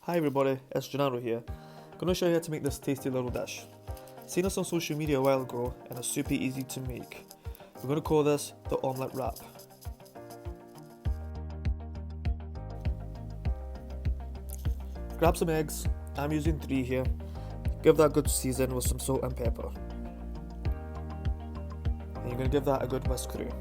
Hi everybody, it's Gennaro here. Going to show you how to make this tasty little dish. Seen us on social media a while ago and it's super easy to make. We're going to call this the omelette wrap. Grab some eggs, I'm using 3 here. Give that a good season with some salt and pepper. And you're going to give that a good whisk through.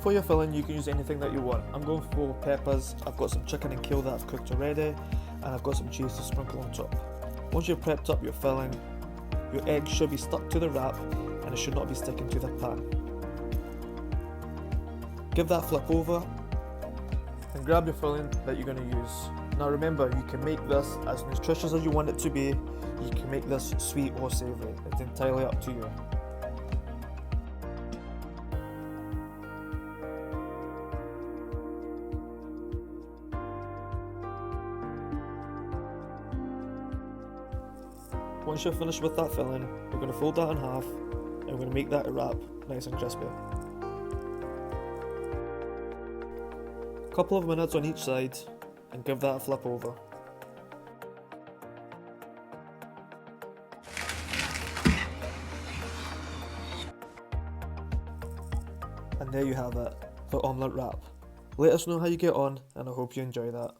For your filling, you can use anything that you want. I'm going for peppers, I've got some chicken and kale that I've cooked already, and I've got some cheese to sprinkle on top. Once you've prepped up your filling, your egg should be stuck to the wrap and it should not be sticking to the pan. Give that a flip over and grab your filling that you're going to use. Now remember, you can make this as nutritious as you want it to be, you can make this sweet or savoury, it's entirely up to you. Once you're finished with that filling, we're going to fold that in half and we're going to make that a wrap nice and crispy. A couple of minutes on each side and give that a flip over. And there you have it, the omelette wrap. Let us know how you get on and I hope you enjoy that.